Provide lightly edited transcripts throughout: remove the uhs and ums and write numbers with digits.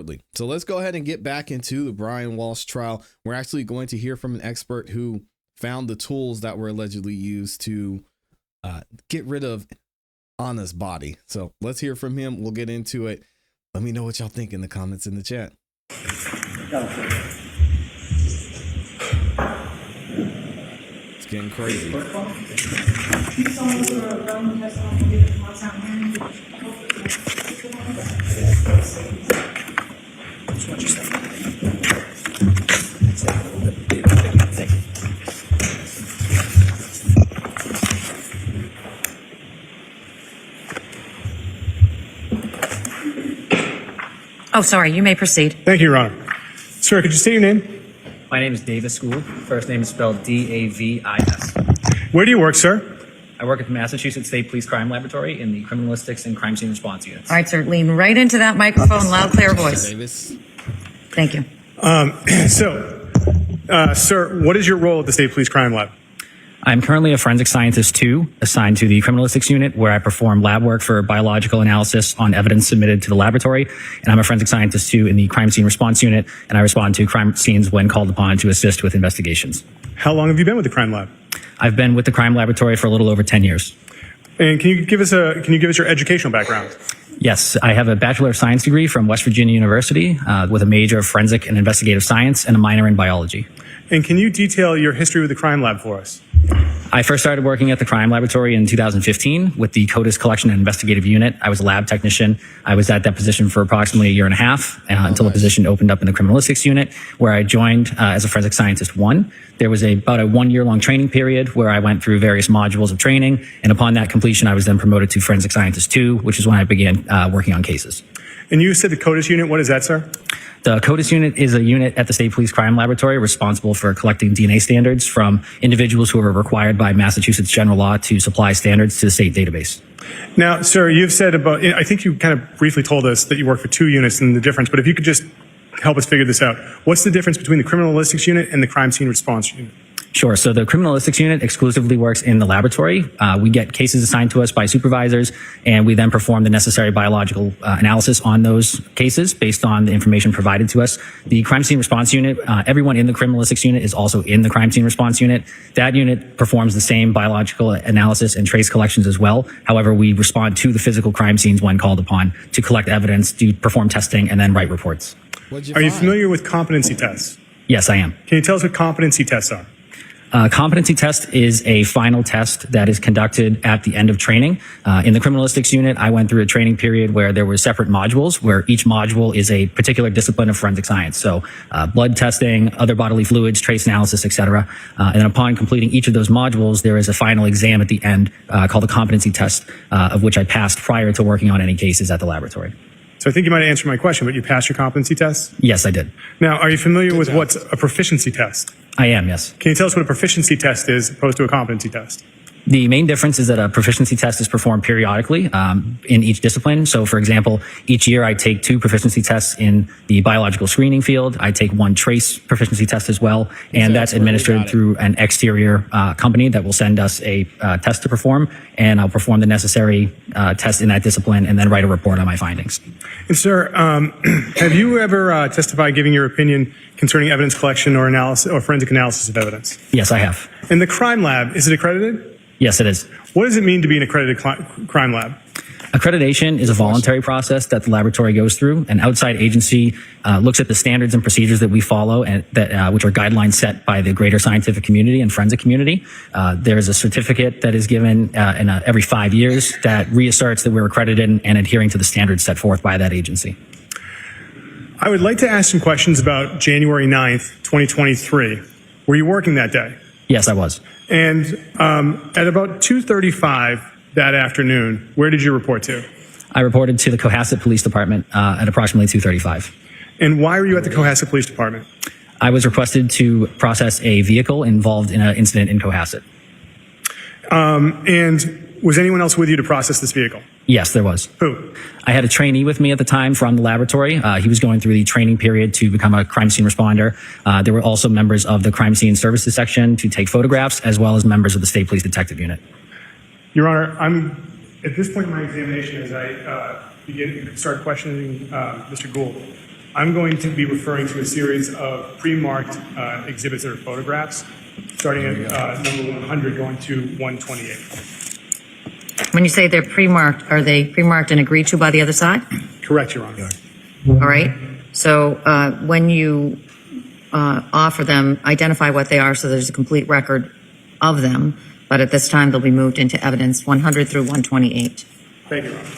shortly. So let's go ahead and get back into the Brian Walshe trial. We're actually going to hear from an expert who found the tools that were allegedly used to get rid of Anna's body. So let's hear from him. We'll get into it. Let me know what y'all think in the comments in the chat. It's getting crazy. Oh, sorry. You may proceed. Thank you, Your Honor. Sir, could you state your name? My name is Davis Gould. First name is spelled D-A-V-I-S. Where do you work, sir? I work at the Massachusetts State Police Crime Laboratory in the Criminalistics and Crime Scene Response Units. All right, sir. Lean right into that microphone. Loud, clear voice. Davis. Thank you. Sir, what is your role at the State Police Crime Lab? I'm currently a forensic scientist 2, assigned to the Criminalistics Unit, where I perform lab work for biological analysis on evidence submitted to the laboratory. And I'm a forensic scientist 2 in the Crime Scene Response Unit, and I respond to crime scenes when called upon to assist with investigations. How long have you been with the crime lab? I've been with the crime laboratory for a little over 10 years. And can you give us your educational background? Yes, I have a Bachelor of Science degree from West Virginia University with a major of forensic and investigative science and a minor in biology. And can you detail your history with the crime lab for us? I first started working at the crime laboratory in 2015 with the CODIS Collection and Investigative Unit. I was a lab technician. I was at that position for approximately a year and a half until a position opened up in the Criminalistics Unit, where I joined as a Forensic Scientist 1. There was about a 1-year-long training period where I went through various modules of training, and upon that completion, I was then promoted to Forensic Scientist 2, which is when I began working on cases. And you said the CODIS unit. What is that, sir? The CODIS unit is a unit at the State Police Crime Laboratory responsible for collecting DNA standards from individuals who are required by Massachusetts general law to supply standards to the state database. Now, sir, you've said I think you kind of briefly told us that you work for 2 units and the difference, but if you could just help us figure this out. What's the difference between the Criminalistics Unit and the Crime Scene Response Unit? Sure. So the Criminalistics Unit exclusively works in the laboratory. We get cases assigned to us by supervisors, and we then perform the necessary biological analysis on those cases based on the information provided to us. The Crime Scene Response Unit, everyone in the Criminalistics Unit is also in the Crime Scene Response Unit. That unit performs the same biological analysis and trace collections as well. However, we respond to the physical crime scenes when called upon to collect evidence, to perform testing, and then write reports. Are you familiar with competency tests? Yes, I am. Can you tell us what competency tests are? Competency test is a final test that is conducted at the end of training. In the Criminalistics Unit, I went through a training period where there were separate modules, where each module is a particular discipline of forensic science. So blood testing, other bodily fluids, trace analysis, etc. And upon completing each of those modules, there is a final exam at the end called a competency test, of which I passed prior to working on any cases at the laboratory. So I think you might have answered my question, but you passed your competency test? Yes, I did. Now, are you familiar with what's a proficiency test? I am, yes. Can you tell us what a proficiency test is opposed to a competency test? The main difference is that a proficiency test is performed periodically in each discipline. So, for example, each year I take 2 proficiency tests in the biological screening field. I take 1 trace proficiency test as well, and that's administered through an exterior company that will send us a test to perform, and I'll perform the necessary test in that discipline and then write a report on my findings. And sir, have you ever testified giving your opinion concerning evidence collection or analysis or forensic analysis of evidence? Yes, I have. In the crime lab, is it accredited? Yes, it is. What does it mean to be an accredited crime lab? Accreditation is a voluntary process that the laboratory goes through. An outside agency looks at the standards and procedures that we follow, and that which are guidelines set by the greater scientific community and forensic community. There is a certificate that is given every 5 years that reasserts that we're accredited and adhering to the standards set forth by that agency. I would like to ask some questions about January 9th, 2023. Were you working that day? Yes, I was. And at about 2:35 that afternoon, where did you report to? I reported to the Cohasset Police Department at approximately 2:35. And why were you at the Cohasset Police Department? I was requested to process a vehicle involved in an incident in Cohasset. And was anyone else with you to process this vehicle? Yes, there was. Who? I had a trainee with me at the time from the laboratory. He was going through the training period to become a crime scene responder. There were also members of the crime scene services section to take photographs, as well as members of the State Police Detective Unit. Your Honor, I'm at this point in my examination, as I start questioning Mr. Gould, I'm going to be referring to a series of pre-marked exhibits or photographs, starting at number 100 going to 128. When you say they're pre-marked, are they pre-marked and agreed to by the other side? Correct, Your Honor. All right. So when you offer them, identify what they are so there's a complete record of them. But at this time, they'll be moved into evidence 100 through 128. Thank you, Your Honor.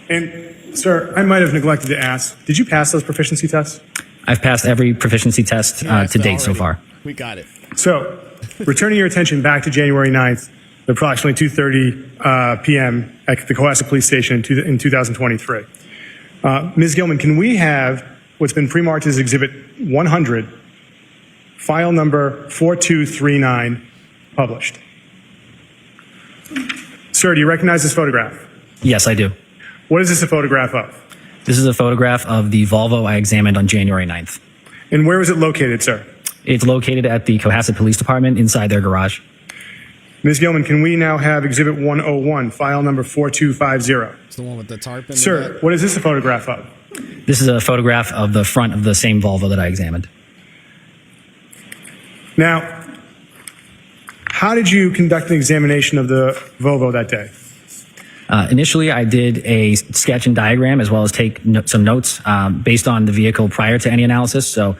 And, sir, I might have neglected to ask, did you pass those proficiency tests? I've passed every proficiency test to date so far. We got it. So, returning your attention back to January 9th, at approximately 2:30 p.m. at the ClassE Police Station in 2023. Ms. Gilman, can we have what's been pre-marked as Exhibit 100, file number 4239, published? Sir, do you recognize this photograph? Yes, I do. What is this a photograph of? This is a photograph of the Volvo I examined on January 9th. And where is it located, sir? It's located at the Cohasset Police Department inside their garage. Ms. Gilman, can we now have Exhibit 101, file number 4250? It's the one with the tarp in Sir, the what is this a photograph of? This is a photograph of the front of the same Volvo that I examined. Now, how did you conduct an examination of the Volvo that day? Initially, I did a sketch and diagram as well as take some notes based on the vehicle prior to any analysis. So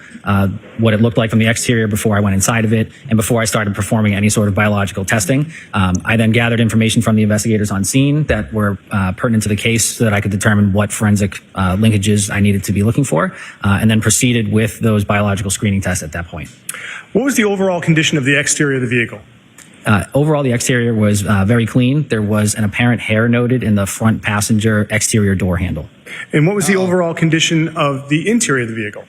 what it looked like from the exterior before I went inside of it and before I started performing any sort of biological testing. I then gathered information from the investigators on scene that were pertinent to the case so that I could determine what forensic linkages I needed to be looking for and then proceeded with those biological screening tests at that point. What was the overall condition of the exterior of the vehicle? Overall, the exterior was very clean. There was an apparent hair noted in the front passenger exterior door handle. And what was the overall condition of the interior of the vehicle?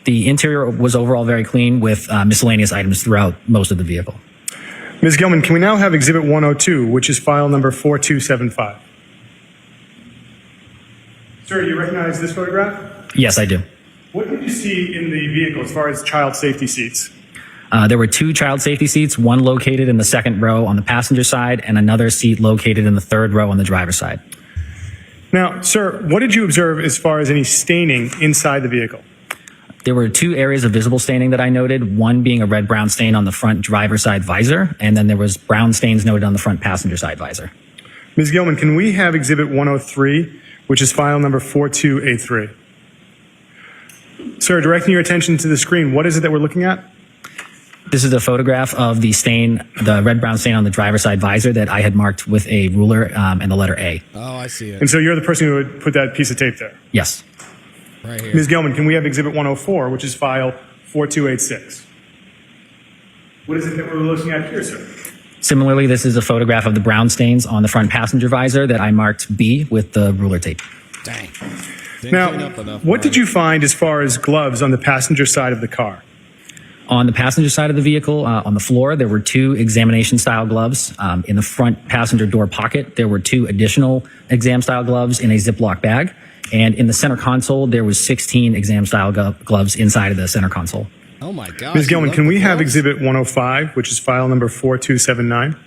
The interior was overall very clean with miscellaneous items throughout most of the vehicle. Ms. Gilman, can we now have Exhibit 102, which is file number 4275? Sir, do you recognize this photograph? Yes, I do. What did you see in the vehicle as far as child safety seats? There were two child safety seats, one located in the second row on the passenger side and another seat located in the third row on the driver's side. Now, sir, what did you observe as far as any staining inside the vehicle? There were two areas of visible staining that I noted, one being a red-brown stain on the front driver's side visor, and then there was brown stains noted on the front passenger side visor. Ms. Gilman, can we have Exhibit 103, which is file number 4283? Sir, directing your attention to the screen, what is it that we're looking at? This is a photograph of the stain, the red-brown stain on the driver's side visor that I had marked with a ruler and the letter A. Oh, I see it. And so you're the person who would put that piece of tape there? Yes. Right here. Ms. Gilman, can we have Exhibit 104, which is file 4286? What is it that we're looking at here, sir? Similarly, this is a photograph of the brown stains on the front passenger visor that I marked B with the ruler tape. Dang. Now, what did you find as far as gloves on the passenger side of the car? On the passenger side of the vehicle, on the floor, there were two examination-style gloves. In the front passenger door pocket, there were two additional exam-style gloves in a Ziploc bag. And in the center console, there was 16 exam-style gloves inside of the center console. Oh, my God. Ms. Gilman, can we have Exhibit 105, which is file number 4279?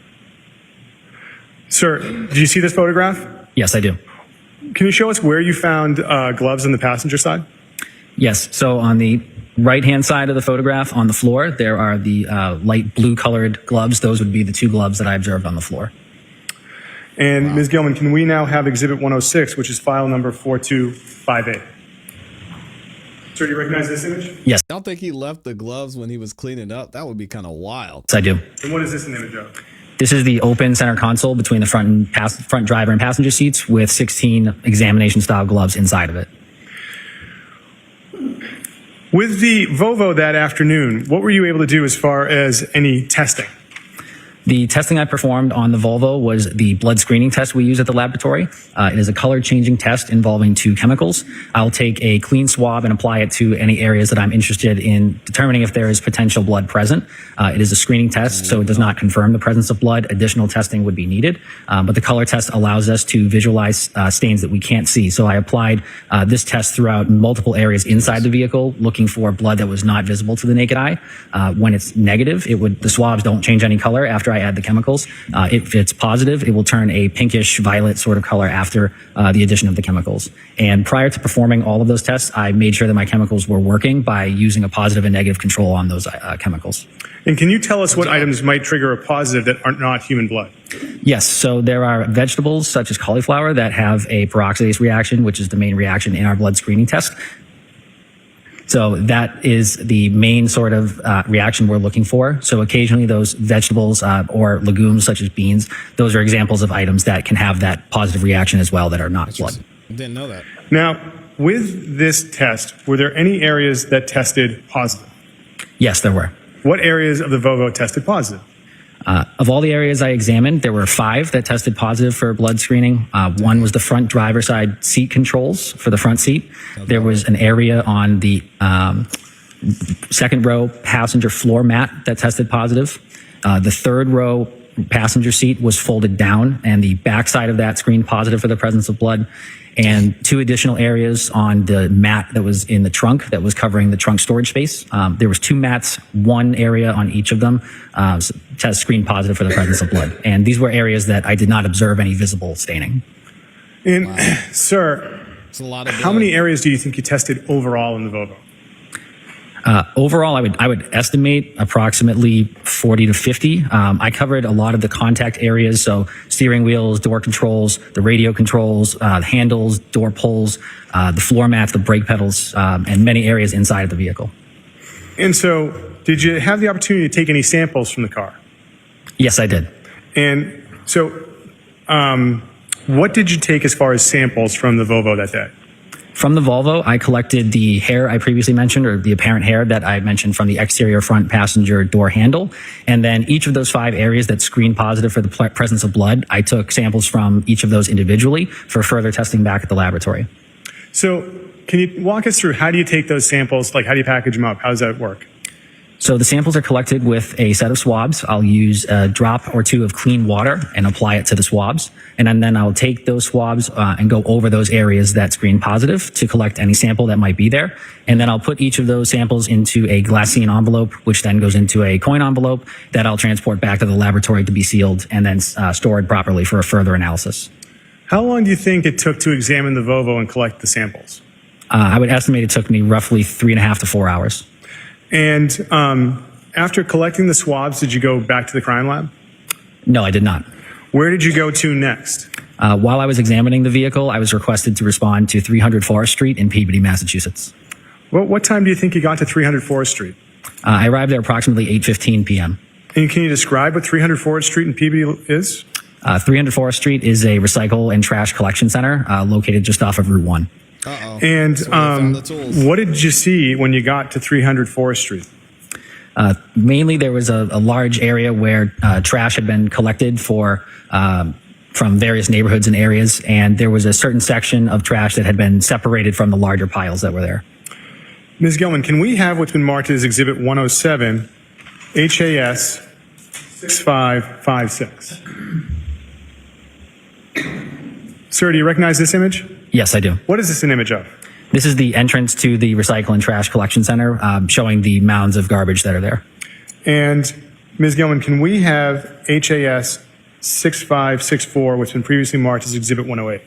Sir, do you see this photograph? Yes, I do. Can you show us where you found gloves on the passenger side? Yes. So on the right-hand side of the photograph on the floor, there are the light blue-colored gloves. Those would be the two gloves that I observed on the floor. And Ms. Gilman, can we now have Exhibit 106, which is file number 4258? Sir, do you recognize this image? Yes, I don't think he left the gloves when he was cleaning up. That would be kind of wild. I do. And what is this an image of? This is the open center console between the front driver and passenger seats with 16 examination-style gloves inside of it. With the Volvo that afternoon, what were you able to do as far as any testing? The testing I performed on the Volvo was the blood screening test we use at the laboratory. It is a color-changing test involving two chemicals. I'll take a clean swab and apply it to any areas that I'm interested in determining if there is potential blood present. It is a screening test, so it does not confirm the presence of blood. Additional testing would be needed, but the color test allows us to visualize stains that we can't see. So I applied this test throughout multiple areas inside the vehicle, looking for blood that was not visible to the naked eye. When it's negative, the swabs don't change any color after I add the chemicals. If it's positive, it will turn a pinkish violet sort of color after the addition of the chemicals. And prior to performing all of those tests, I made sure that my chemicals were working by using a positive and negative control on those chemicals. And can you tell us what items might trigger a positive that are not human blood? Yes, so there are vegetables such as cauliflower that have a peroxidase reaction, which is the main reaction in our blood screening test. So that is the main sort of reaction we're looking for. So occasionally those vegetables or legumes such as beans, those are examples of items that can have that positive reaction as well that are not blood. I didn't know that. Now, with this test, were there any areas that tested positive? Yes, there were. What areas of the VOVO tested positive? Of all the areas I examined, there were 5 that tested positive for blood screening. One was the front driver side seat controls for the front seat. There was an area on the second row passenger floor mat that tested positive. The third row passenger seat was folded down, and the back side of that screened positive for the presence of blood. And 2 additional areas on the mat that was in the trunk that was covering the trunk storage space. There was 2 mats, 1 area on each of them, test screened positive for the presence of blood. And these were areas that I did not observe any visible staining. And, sir, It's a lot of how many areas do you think you tested overall in the VOVO? Overall, I would estimate approximately 40 to 50. I covered a lot of the contact areas, so steering wheels, door controls, the radio controls, handles, door pulls, the floor mats, the brake pedals, and many areas inside of the vehicle. And so, did you have the opportunity to take any samples from the car? Yes, I did. And so, what did you take as far as samples from the VOVO that day? From the Volvo, I collected the hair I previously mentioned, or the apparent hair that I mentioned from the exterior front passenger door handle. And then each of those 5 areas that screened positive for the presence of blood, I took samples from each of those individually for further testing back at the laboratory. So, can you walk us through how do you take those samples? Like, how do you package them up? How does that work? So the samples are collected with a set of swabs. I'll use a drop or 2 of clean water and apply it to the swabs. And then I'll take those swabs and go over those areas that screen positive to collect any sample that might be there. And then I'll put each of those samples into a glassine envelope, which then goes into a coin envelope that I'll transport back to the laboratory to be sealed and then stored properly for a further analysis. How long do you think it took to examine the VOVO and collect the samples? I would estimate it took me roughly 3.5 to 4 hours. And after collecting the swabs, did you go back to the crime lab? No, I did not. Where did you go to next? While I was examining the vehicle, I was requested to respond to 300 Forest Street in Peabody, Massachusetts. Well, what time do you think you got to 300 Forest Street? I arrived there approximately 8:15 p.m. And can you describe what 300 Forest Street in Peabody is? 300 Forest Street is a recycle and trash collection center located just off of Route 1. Uh-oh. And So we found the tools. what did you see when you got to 300 Forest Street? Mainly, there was a large area where trash had been collected from various neighborhoods and areas, and there was a certain section of trash that had been separated from the larger piles that were there. Ms. Gilman, can we have what's been marked as Exhibit 107, HAS 6556? Sir, do you recognize this image? Yes, I do. What is this an image of? This is the entrance to the recycle and trash collection center, showing the mounds of garbage that are there. And Ms. Gilman, can we have HAS 6564, which has been previously marked as Exhibit 108?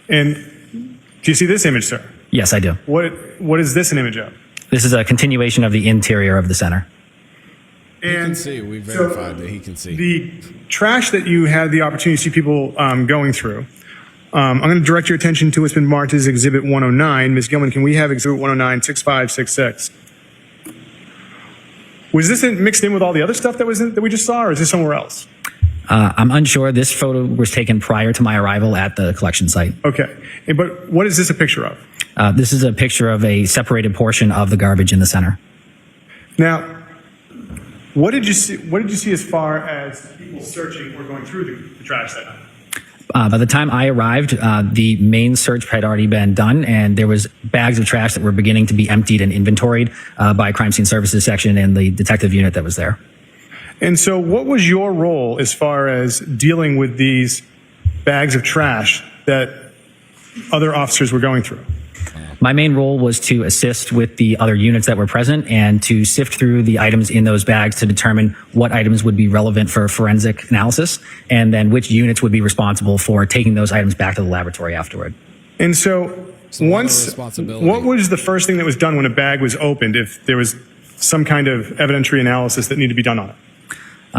And do you see this image, sir? Yes, I do. What is this an image of? This is a continuation of the interior of the center. He can see. We verified that he can see. The trash that you had the opportunity to see people going through, I'm going to direct your attention to what's been marked as Exhibit 109. Ms. Gilman, can we have Exhibit 109, 6566? Was this mixed in with all the other stuff that we just saw, or is this somewhere else? I'm unsure. This photo was taken prior to my arrival at the collection site. Okay. But what is this a picture of? This is a picture of a separated portion of the garbage in the center. Now, what did you see? What did you see as far as people searching or going through the trash that night? By the time I arrived, the main search had already been done, and there was bags of trash that were beginning to be emptied and inventoried by Crime Scene Services section and the detective unit that was there. And so what was your role as far as dealing with these bags of trash that other officers were going through? My main role was to assist with the other units that were present and to sift through the items in those bags to determine what items would be relevant for forensic analysis and then which units would be responsible for taking those items back to the laboratory afterward. And so once, what was the first thing that was done when a bag was opened if there was some kind of evidentiary analysis that needed to be done on it?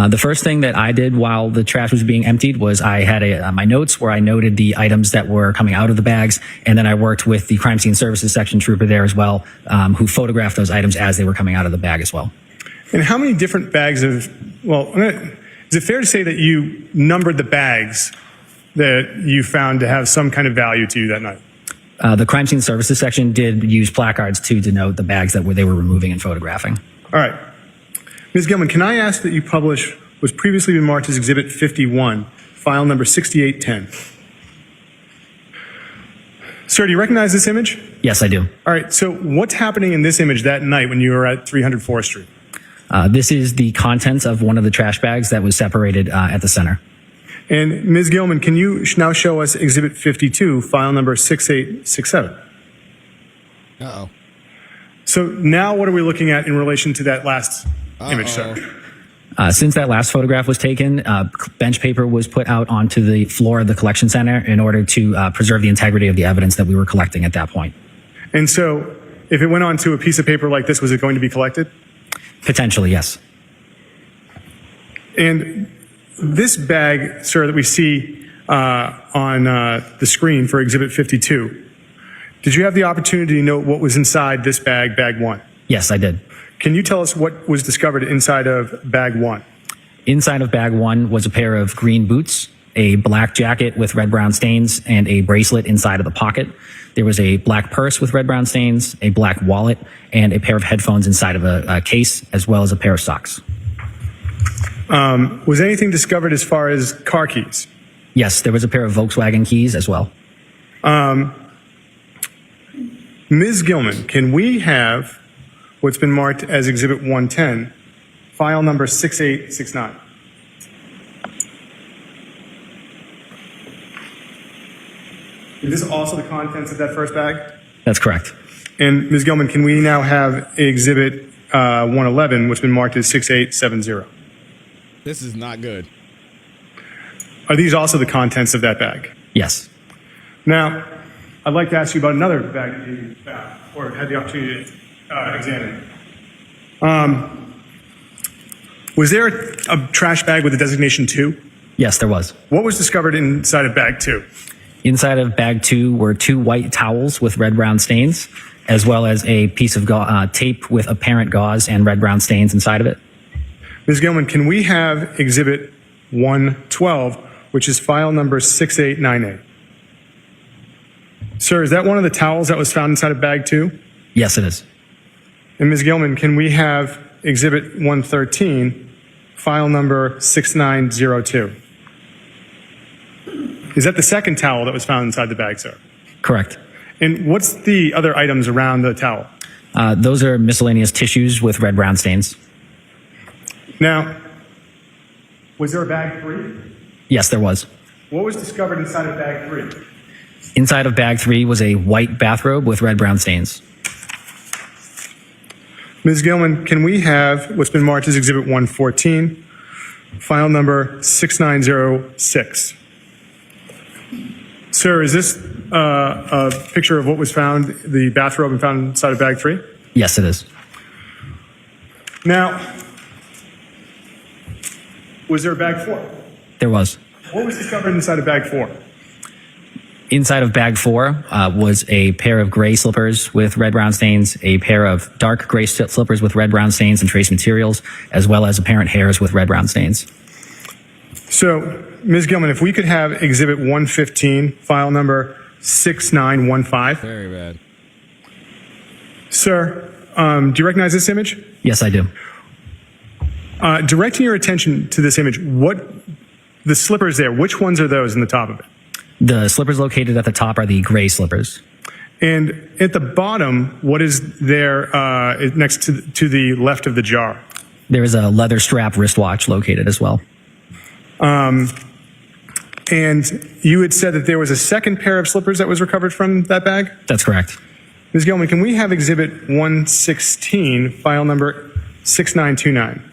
The first thing that I did while the trash was being emptied was I had my notes where I noted the items that were coming out of the bags, and then I worked with the crime scene services section trooper there as well, who photographed those items as they were coming out of the bag as well. And how many different bags of, is it fair to say that you numbered the bags that you found to have some kind of value to you that night? The crime scene services section did use placards to denote the bags that they were removing and photographing. All right. Ms. Gilman, can I ask that you publish what's previously been marked as Exhibit 51, file number 6810? Sir, do you recognize this image? Yes, I do. All right, so what's happening in this image that night when you were at 304th Street? This is the contents of one of the trash bags that was separated at the center. And Ms. Gilman, can you now show us Exhibit 52, file number 6867? Uh-oh. So now what are we looking at in relation to that last image, sir? Since that last photograph was taken, bench paper was put out onto the floor of the collection center in order to preserve the integrity of the evidence that we were collecting at that point. And so if it went onto a piece of paper like this, was it going to be collected? Potentially, yes. And this bag, sir, that we see on the screen for Exhibit 52, did you have the opportunity to know what was inside this bag, bag one? Yes, I did. Can you tell us what was discovered inside of bag one? Inside of bag one was a pair of green boots, a black jacket with red-brown stains, and a bracelet inside of the pocket. There was a black purse with red-brown stains, a black wallet, and a pair of headphones inside of a case, as well as a pair of socks. Was anything discovered as far as car keys? Yes, there was a pair of Volkswagen keys as well. Ms. Gilman, can we have what's been marked as Exhibit 110, file number 6869? Is this also the contents of that first bag? That's correct. And Ms. Gilman, can we now have Exhibit 111, which has been marked as 6870? This is not good. Are these also the contents of that bag? Yes. Now, I'd like to ask you about another bag that you found or had the opportunity to examine. Was there a trash bag with a designation 2? Yes, there was. What was discovered inside of bag 2? Inside of bag 2 were 2 white towels with red-brown stains, as well as a piece of tape with apparent gauze and red-brown stains inside of it. Ms. Gilman, can we have Exhibit 112, which is file number 6898? Sir, is that one of the towels that was found inside of bag 2? Yes, it is. And Ms. Gilman, can we have Exhibit 113, file number 6902? Is that the second towel that was found inside the bag, sir? Correct. And what's the other items around the towel? Those are miscellaneous tissues with red-brown stains. Now, was there a bag 3? Yes, there was. What was discovered inside of bag 3? Inside of bag 3 was a white bathrobe with red-brown stains. Ms. Gilman, can we have what's been marked as Exhibit 114, file number 6906? Sir, is this a picture of what was found, the bathrobe found inside of bag 3? Yes, it is. Now, was there a bag 4? There was. What was discovered inside of bag 4? Inside of bag 4 was a pair of gray slippers with red-brown stains, a pair of dark gray slippers with red-brown stains and trace materials, as well as apparent hairs with red-brown stains. So, Ms. Gilman, if we could have Exhibit 115, file number 6915. Very bad. Sir, do you recognize this image? Yes, I do. Directing your attention to this image, the slippers there, which ones are those in the top of it? The slippers located at the top are the gray slippers. And at the bottom, what is there next to the left of the jar? There is a leather strap wristwatch located as well. And you had said that there was a second pair of slippers that was recovered from that bag? That's correct. Ms. Gilman, can we have Exhibit 116, file number 6929?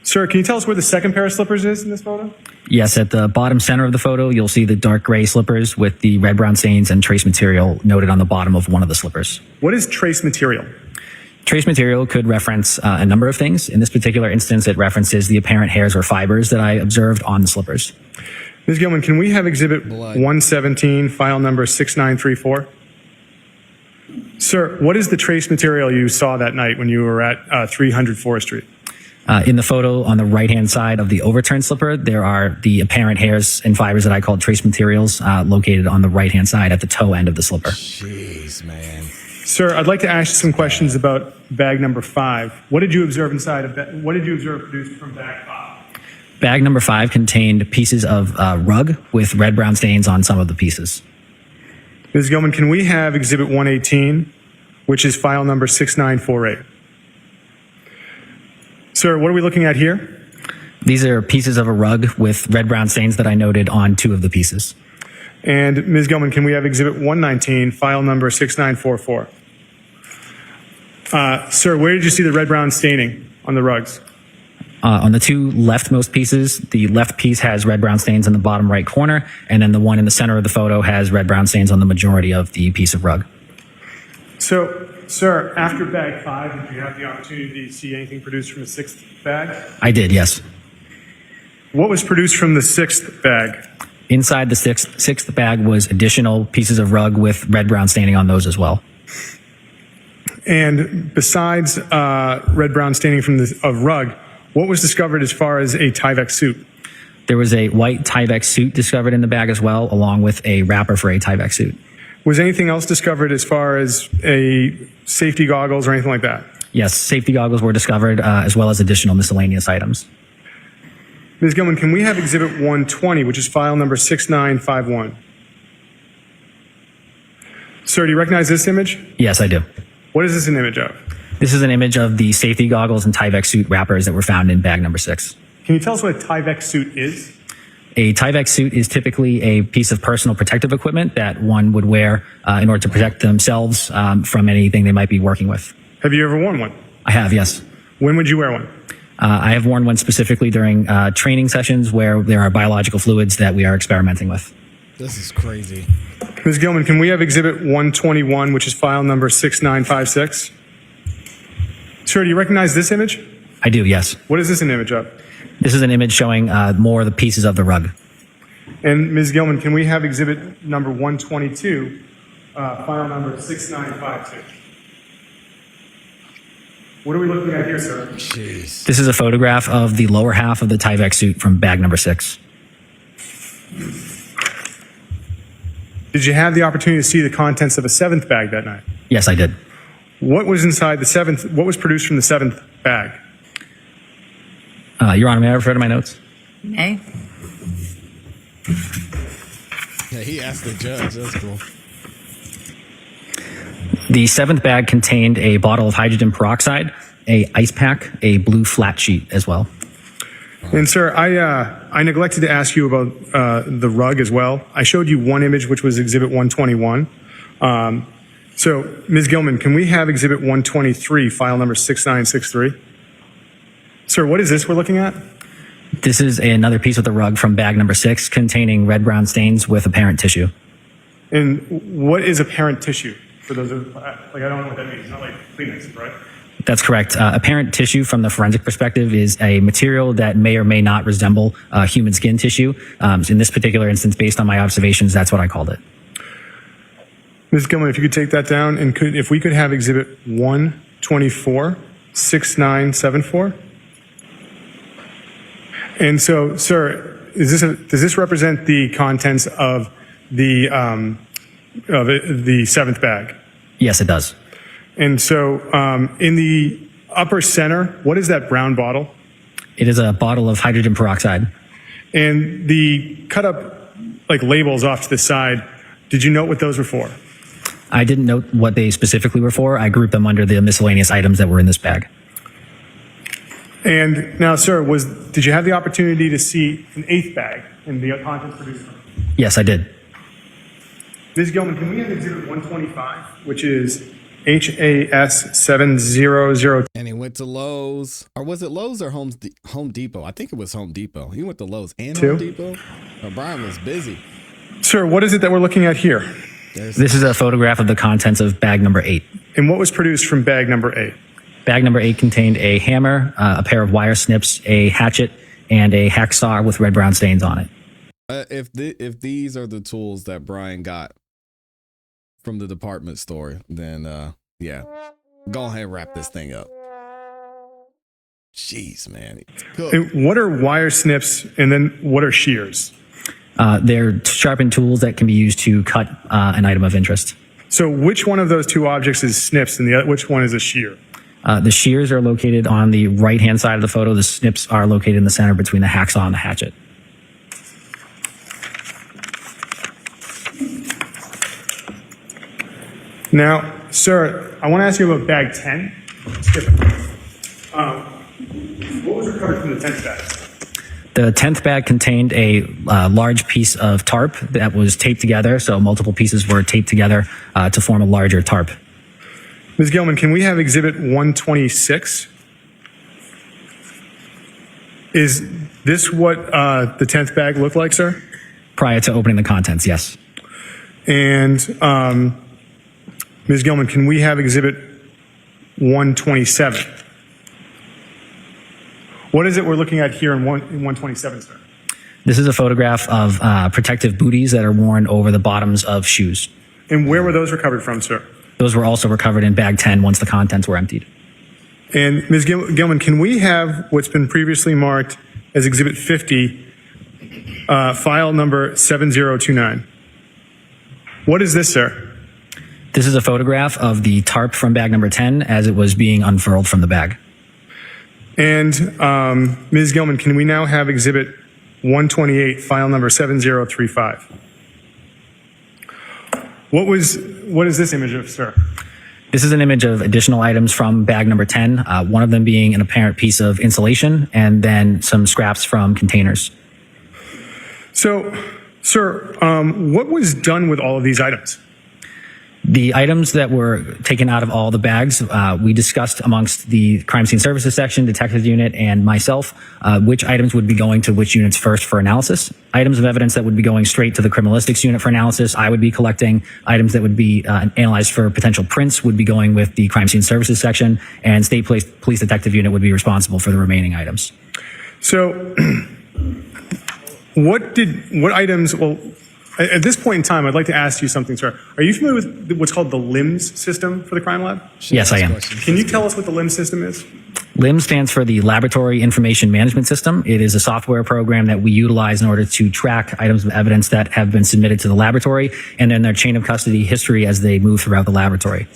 Sir, can you tell us where the second pair of slippers is in this photo? Yes, at the bottom center of the photo, you'll see the dark gray slippers with the red brown stains and trace material noted on the bottom of one of the slippers. What is trace material? Trace material could reference a number of things. In this particular instance, it references the apparent hairs or fibers that I observed on the slippers. Ms. Gilman, can we have Exhibit 117, file number 6934? Sir, what is the trace material you saw that night when you were at 300 Forest Street? In the photo on the right-hand side of the overturned slipper, there are the apparent hairs and fibers that I called trace materials located on the right-hand side at the toe end of the slipper. Jeez, man. Sir, I'd like to ask you some questions about bag number 5. What did you observe inside of that? What did you observe produced from bag 5? Bag number 5 contained pieces of rug with red-brown stains on some of the pieces. Ms. Gilman, can we have Exhibit 118, which is file number 6948? Sir, what are we looking at here? These are pieces of a rug with red-brown stains that I noted on 2 of the pieces. And Ms. Gilman, can we have Exhibit 119, file number 6944? Sir, where did you see the red-brown staining on the rugs? On the 2 leftmost pieces, the left piece has red-brown stains in the bottom right corner, and then the one in the center of the photo has red-brown stains on the majority of the piece of rug. So, sir, after bag 5, did you have the opportunity to see anything produced from the 6th bag? I did, yes. What was produced from the 6th bag? Inside the sixth bag was additional pieces of rug with red-brown staining on those as well. And besides red-brown staining from of rug, what was discovered as far as a Tyvek suit? There was a white Tyvek suit discovered in the bag as well, along with a wrapper for a Tyvek suit. Was anything else discovered as far as a safety goggles or anything like that? Yes, safety goggles were discovered, as well as additional miscellaneous items. Ms. Gilman, can we have Exhibit 120, which is file number 6951? Sir, do you recognize this image? Yes, I do. What is this an image of? This is an image of the safety goggles and Tyvek suit wrappers that were found in bag number 6. Can you tell us what a Tyvek suit is? A Tyvek suit is typically a piece of personal protective equipment that one would wear in order to protect themselves from anything they might be working with. Have you ever worn one? I have, yes. When would you wear one? I have worn one specifically during training sessions where there are biological fluids that we are experimenting with. This is crazy. Ms. Gilman, can we have Exhibit 121, which is file number 6956? Sir, do you recognize this image? I do, yes. What is this an image of? This is an image showing more of the pieces of the rug. And Ms. Gilman, can we have Exhibit number 122, file number 6952? What are we looking at here, sir? Jeez. This is a photograph of the lower half of the Tyvek suit from bag number 6. Did you have the opportunity to see the contents of a 7th bag that night? Yes, I did. What was inside the 7th? What was produced from the 7th bag? Your Honor, may I refer to my notes? Okay. Yeah, he asked the judge. That's cool. The 7th bag contained a bottle of hydrogen peroxide, a ice pack, a blue flat sheet as well. And sir, I neglected to ask you about the rug as well. I showed you one image, which was Exhibit 121. So, Ms. Gilman, can we have Exhibit 123, file number 6963? Sir, what is this we're looking at? This is another piece of the rug from bag number 6 containing red-brown stains with apparent tissue. And what is apparent tissue? For those of, like, I don't know what that means. It's not like Kleenex, right? That's correct. Apparent tissue from the forensic perspective is a material that may or may not resemble human skin tissue. In this particular instance, based on my observations, that's what I called it. Ms. Gilman, if you could take that down, and if we could have Exhibit 124, 6974. And so, sir, does this represent the contents of the 7th bag? Yes, it does. And so, in the upper center, what is that brown bottle? It is a bottle of hydrogen peroxide. And the cut up like labels off to the side, did you note what those were for? I didn't note what they specifically were for. I grouped them under the miscellaneous items that were in this bag. And now, sir, did you have the opportunity to see an eighth bag in the contents produced? Yes, I did. Ms. Gilman, can we have Exhibit 125, which is HAS 700? And he went to Lowe's, or was it Lowe's or Home Depot? I think it was Home Depot. He went to Lowe's and Home Depot. Brian was busy. Sir, what is it that we're looking at here? This is a photograph of the contents of bag number 8. And what was produced from bag number 8? Bag number 8 contained a hammer, a pair of wire snips, a hatchet, and a hacksaw with red-brown stains on it. If these are the tools that Brian got from the department store, then yeah, go ahead and wrap this thing up. Jeez, man. And what are wire snips, and then what are shears? They're sharpened tools that can be used to cut an item of interest. So which one of those two objects is snips and which one is a shear? The shears are located on the right-hand side of the photo. The snips are located in the center between the hacksaw and the hatchet. Now, sir, I want to ask you about bag 10. Skip it. What was recovered from the 10th bag? The 10th bag contained a large piece of tarp that was taped together, so multiple pieces were taped together to form a larger tarp. Ms. Gilman, can we have Exhibit 126? Is this what the 10th bag looked like, sir? Prior to opening the contents, yes. And Ms. Gilman, can we have Exhibit 127? What is it we're looking at here in 127, sir? This is a photograph of protective booties that are worn over the bottoms of shoes. And where were those recovered from, sir? Those were also recovered in bag 10 once the contents were emptied. And Ms. Gilman, can we have what's been previously marked as Exhibit 50, file number 7029? What is this, sir? This is a photograph of the tarp from bag number 10 as it was being unfurled from the bag. And Ms. Gilman, can we now have Exhibit 128, file number 7035? What is this image of, sir? This is an image of additional items from bag number 10, one of them being an apparent piece of insulation and then some scraps from containers. So, sir, what was done with all of these items? The items that were taken out of all the bags, we discussed amongst the crime scene services section, detective unit, and myself, which items would be going to which units first for analysis. Items of evidence that would be going straight to the criminalistics unit for analysis, I would be collecting. Items that would be analyzed for potential prints would be going with the crime scene services section, and state police detective unit would be responsible for the remaining items. So, what items, well, at this point in time, I'd like to ask you something, sir. Are you familiar with what's called the LIMS system for the crime lab? Yes, I am. Can you tell us what the LIMS system is? LIMS stands for the Laboratory Information Management System. It is a software program that we utilize in order to track items of evidence that have been submitted to the laboratory and then their chain of custody history as they move throughout the laboratory.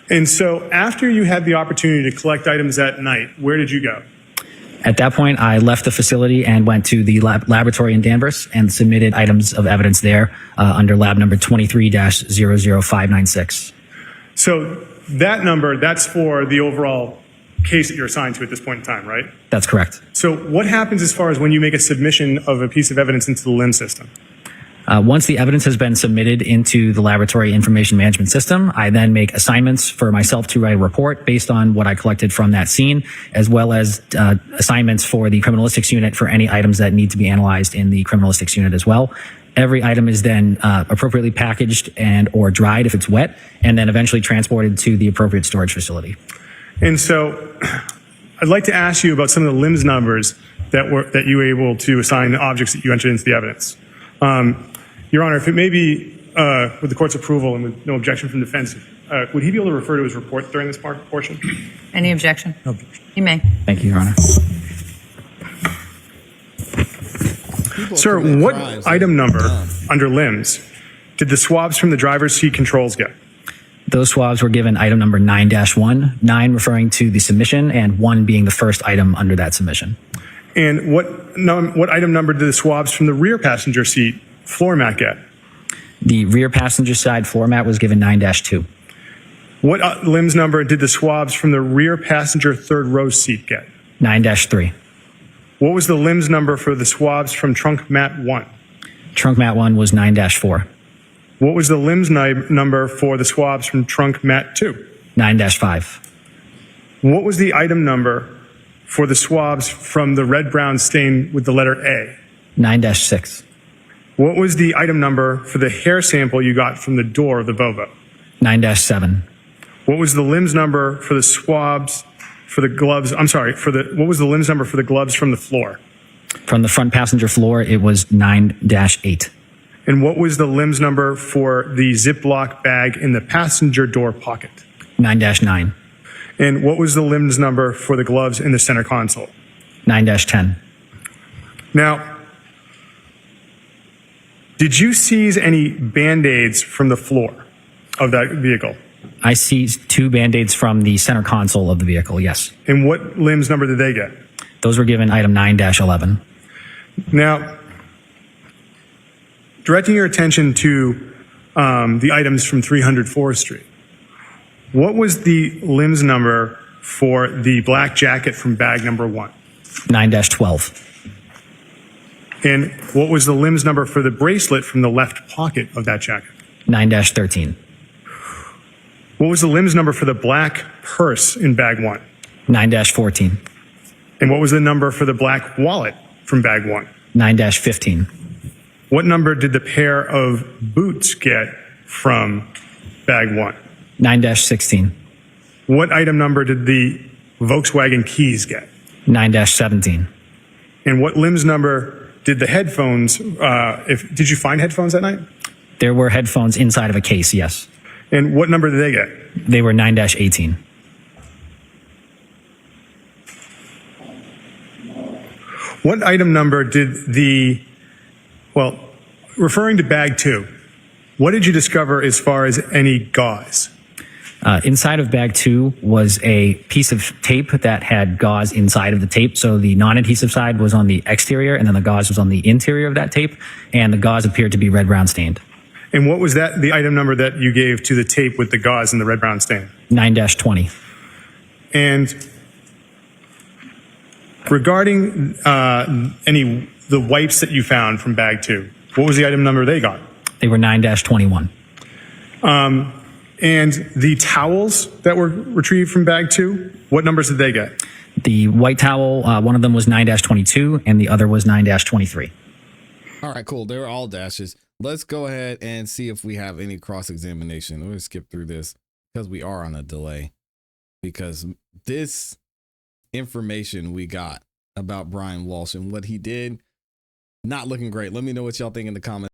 And so after you had the opportunity to collect items that night, where did you go? At that point, I left the facility and went to the laboratory in Danvers and submitted items of evidence there under lab number 23-00596. So that number, that's for the overall case that you're assigned to at this point in time, right? That's correct. So what happens as far as when you make a submission of a piece of evidence into the LIMS system? Once the evidence has been submitted into the Laboratory Information Management System, I then make assignments for myself to write a report based on what I collected from that scene, as well as assignments for the criminalistics unit for any items that need to be analyzed in the criminalistics unit as well. Every item is then appropriately packaged and or dried if it's wet, and then eventually transported to the appropriate storage facility. And so I'd like to ask you about some of the LIMS numbers that you were able to assign the objects that you entered into the evidence. Your Honor, if it may be with the court's approval and with no objection from defense, would he be able to refer to his report during this portion? Any objection? No. You may. Thank you, Your Honor. Sir, what item number under LIMS did the swabs from the driver's seat controls get? Those swabs were given item number 9-1, 9 referring to the submission and 1 being the first item under that submission. And what item number did the swabs from the rear passenger seat floor mat get? The rear passenger side floor mat was given 9-2. What LIMS number did the swabs from the rear passenger third row seat get? 9-3. What was the limbs number for the swabs from trunk mat 1? Trunk mat 1 was 9-4. What was the limbs number for the swabs from trunk mat 2? 9-5. What was the item number for the swabs from the red-brown stain with the letter A? 9-6. What was the item number for the hair sample you got from the door of the Volvo? 9-7. What was the limbs number for the swabs for the gloves? I'm sorry, what was the limbs number for the gloves from the floor? From the front passenger floor, it was 9-8. And what was the limbs number for the Ziploc bag in the passenger door pocket? 9-9. And what was the limbs number for the gloves in the center console? 9-10. Now, did you seize any Band-Aids from the floor of that vehicle? I seized 2 Band-Aids from the center console of the vehicle, yes. And what limbs number did they get? Those were given item 9-11. Now, directing your attention to the items from 300 Forest Street, what was the limbs number for the black jacket from bag number 1? 9-12. And what was the limbs number for the bracelet from the left pocket of that jacket? 9-13. What was the limbs number for the black purse in bag 1? 9-14. And what was the number for the black wallet from bag 1? 9-15. What number did the pair of boots get from bag 1? 9-16. What item number did the Volkswagen keys get? 9-17. And what limbs number did the headphones, did you find headphones that night? There were headphones inside of a case, yes. And what number did they get? They were 9-18. What item number did referring to bag 2, what did you discover as far as any gauze? Inside of bag 2 was a piece of tape that had gauze inside of the tape. So the non-adhesive side was on the exterior and then the gauze was on the interior of that tape. And the gauze appeared to be red-brown stained. And what was the item number that you gave to the tape with the gauze and the red-brown stain? 9-20. And regarding the wipes that you found from bag 2, what was the item number they got? They were 9-21. And the towels that were retrieved from bag 2, what numbers did they get? The white towel, one of them was 9-22 and the other was 9-23. All right, cool. They were all dashes. Let's go ahead and see if we have any cross-examination. We're going to skip through this because we are on a delay. Because this information we got about Brian Walshe and what he did, not looking great. Let me know what y'all think in the comments.